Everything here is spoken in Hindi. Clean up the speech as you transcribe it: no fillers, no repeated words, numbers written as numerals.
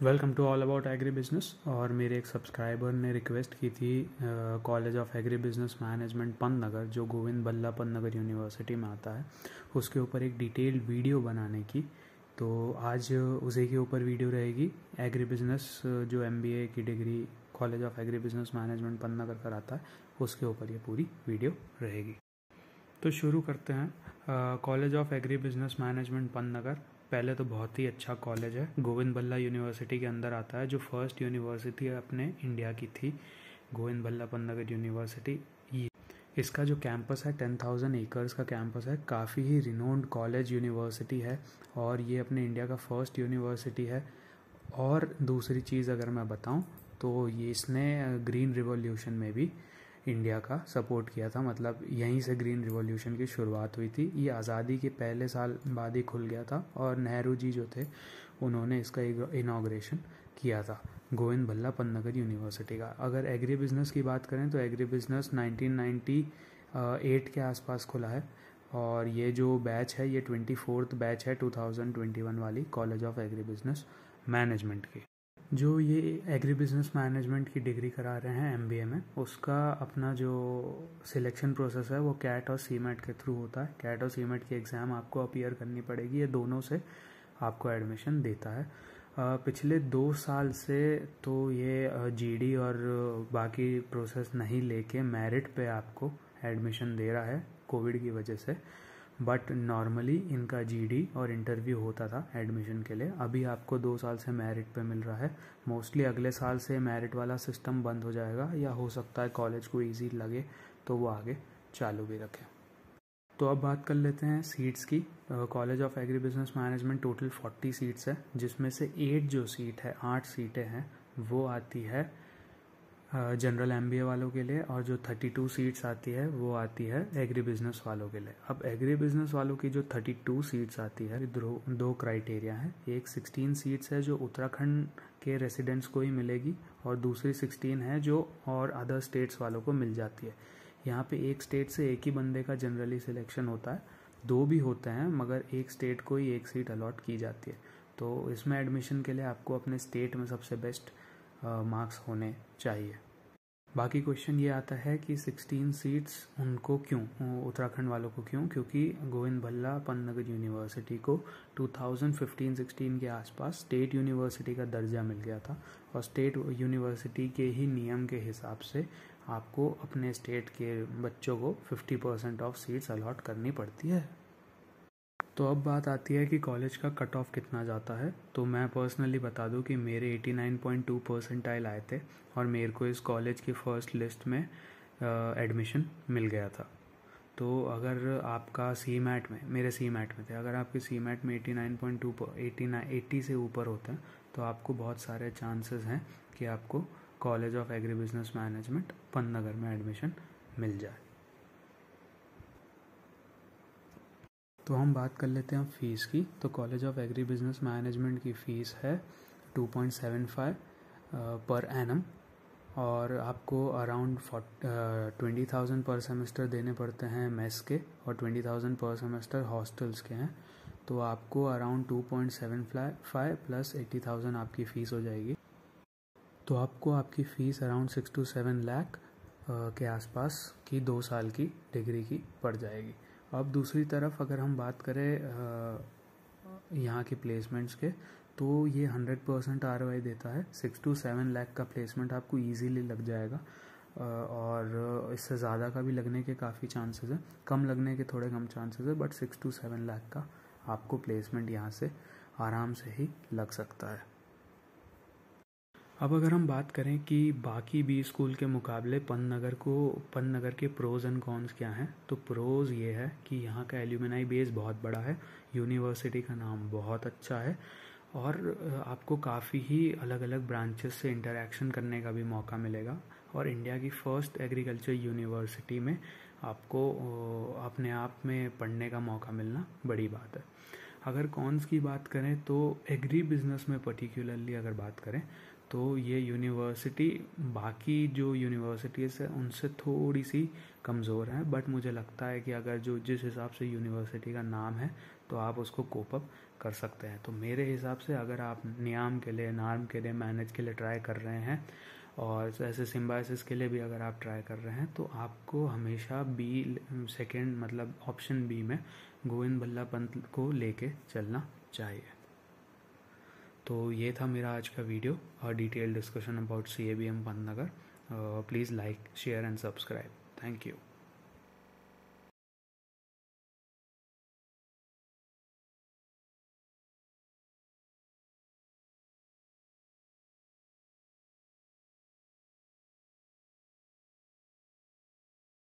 Welcome to all about agri business. और मेरे एक सब्सक्राइबर ने रिक्वेस्ट की थी college of agri business management Pantnagar, जो गोविंद बल्ला पन्नगर यूनिवर्सिटी में आता है, उसके ऊपर एक डिटेल्ड वीडियो बनाने की। तो आज उसी के ऊपर वीडियो रहेगी। एग्री बिजनेस जो MBA की डिग्री college of agri business management Pantnagar कराता है, उसके ऊपर ये पूरी वीडियो रहेगी। तो शुरू करते हैं। College of agri business management Pantnagar पहले तो बहुत ही अच्छा कॉलेज है, गोविंद बल्ला यूनिवर्सिटी के अंदर आता है, जो फर्स्ट यूनिवर्सिटी अपने इंडिया की थी, गोविंद बल्ला पन्नगर यूनिवर्सिटी। इसका जो कैंपस है 10,000 एकर्स का कैंपस है, काफ़ी ही रिनोन्ड कॉलेज यूनिवर्सिटी है और ये अपने इंडिया का फर्स्ट यूनिवर्सिटी है। और दूसरी चीज़ अगर मैं बताऊं तो ये इसने ग्रीन रिवॉल्यूशन में भी इंडिया का सपोर्ट किया था, मतलब यहीं से ग्रीन रिवॉल्यूशन की शुरुआत हुई थी। ये आज़ादी के पहले साल बाद ही खुल गया था और नेहरू जी जो थे उन्होंने इसका इनाग्रेशन किया था, गोविंद बल्ला पन्नगर यूनिवर्सिटी का। अगर एग्री बिजनेस की बात करें तो एग्री बिजनेस 1998 के आसपास खुला है और ये जो बैच है ये 24th बैच है 2021 वाली college of agri business management की। जो ये एग्री बिजनेस मैनेजमेंट की डिग्री करा रहे हैं MBA में, उसका अपना जो सिलेक्शन प्रोसेस है वो कैट और CMAT के थ्रू होता है। कैट और CMAT की एग्ज़ाम आपको अपीयर करनी पड़ेगी, ये दोनों से आपको एडमिशन देता है। पिछले 2 साल से तो ये GD और बाकी प्रोसेस नहीं लेके मेरिट पे आपको एडमिशन दे रहा है कोविड की वजह से। बट नॉर्मली इनका GD और इंटरव्यू होता था एडमिशन के लिए। अभी आपको 2 साल से मेरिट पे मिल रहा है। मोस्टली अगले साल से मेरिट वाला सिस्टम बंद हो जाएगा, या हो सकता है कॉलेज को ईजी लगे तो वो आगे चालू भी रखें। तो अब बात कर लेते हैं सीट्स की। College of agri business management total 40 seats है, जिसमें से 8 सीटें हैं वो आती है जनरल MBA वालों के लिए, और जो 32 सीट्स आती है वो आती है एग्री बिजनेस वालों के लिए। अब एग्री बिजनेस वालों की जो 32 सीट्स आती है, दो क्राइटेरिया है। एक 16 सीट्स है जो उत्तराखंड के रेसिडेंट्स को ही मिलेगी, और दूसरी 16 है जो और अदर स्टेट्स वालों को मिल जाती है। यहाँ पे एक स्टेट से एक ही बंदे का जनरली सिलेक्शन होता है, 2 भी होते हैं मगर एक स्टेट को ही एक सीट अलॉट की जाती है। तो इसमें एडमिशन के लिए आपको अपने स्टेट में सबसे बेस्ट मार्क्स होने चाहिए। बाकी क्वेश्चन ये आता है कि 16 सीट्स उनको क्यों, उत्तराखंड वालों को क्यों? क्योंकि गोविंद बल्ला पन्नगर यूनिवर्सिटी को 2015-16 के आसपास स्टेट यूनिवर्सिटी का दर्जा मिल गया था, और स्टेट यूनिवर्सिटी के ही नियम के हिसाब से आपको अपने स्टेट के बच्चों को 50% ऑफ सीट्स अलॉट करनी पड़ती है। तो अब बात आती है कि कॉलेज का कट ऑफ कितना जाता है। तो मैं पर्सनली बता दूं कि मेरे 89.2 परसेंटाइल आए थे और मेरे को इस कॉलेज की फ़र्स्ट लिस्ट में एडमिशन मिल गया था। तो अगर आपका CMAT में, मेरे CMAT में थे, अगर आपके CMAT में 80 से ऊपर होते हैं तो आपको बहुत सारे चांसेस हैं कि आपको college of agri business management Pantnagar में एडमिशन मिल जाए। तो हम बात कर लेते हैं फ़ीस की। तो college of agri business management की फ़ीस है 2.75 पर एनम, और आपको अराउंड 20,000 पर सेमेस्टर देने पड़ते हैं मेस के, और 20,000 पर सेमेस्टर हॉस्टल्स के हैं। तो आपको अराउंड 2.75 प्लस 80,000 आपकी फ़ीस हो जाएगी। तो आपको आपकी फ़ीस अराउंड 6 to 7 लाख के आसपास की 2 साल की डिग्री की पड़ जाएगी। अब दूसरी तरफ अगर हम बात करें यहाँ के प्लेसमेंट्स के, तो ये 100% ROI देता है। 6 to 7 लाख का प्लेसमेंट आपको इजीली लग जाएगा, और इससे ज़्यादा का भी लगने के काफ़ी चांसेस हैं, कम लगने के थोड़े कम चांसेस है, बट 6 to 7 लाख का आपको प्लेसमेंट यहाँ से आराम से ही लग सकता है। अब अगर हम बात करें कि बाकी भी स्कूल के मुकाबले पन्नगर के प्रोज एंड कॉन्स क्या हैं, तो प्रोज ये है कि यहाँ का एल्यूमिनाई बेस बहुत बड़ा है, यूनिवर्सिटी का नाम बहुत अच्छा है, और आपको काफ़ी ही अलग अलग ब्रांचेस से इंटरेक्शन करने का भी मौका मिलेगा, और इंडिया की फ़र्स्ट एग्रीकल्चर यूनिवर्सिटी में आपको अपने आप में पढ़ने का मौका मिलना बड़ी बात है। अगर कॉन्स की बात करें तो एग्री बिजनेस में पर्टिकुलरली अगर बात करें तो ये यूनिवर्सिटी बाकी जो यूनिवर्सिटीज़ है उनसे थोड़ी सी कमज़ोर है, बट मुझे लगता है कि अगर जो जिस हिसाब से यूनिवर्सिटी का नाम है तो आप उसको कोप अप कर सकते हैं। तो मेरे हिसाब से अगर आप नियाम के लिए, नार्म के लिए, मैनेज के लिए ट्राई कर रहे हैं और ऐसे सिम्बायोसिस के लिए भी अगर आप ट्राई कर रहे हैं तो आपको हमेशा बी सेकेंड मतलब ऑप्शन बी में गोविंद बल्ला पंत को लेके चलना चाहिए। तो ये था मेरा आज का वीडियो और detail discussion about CABM Pantnagar. Please like, share and subscribe. Thank you.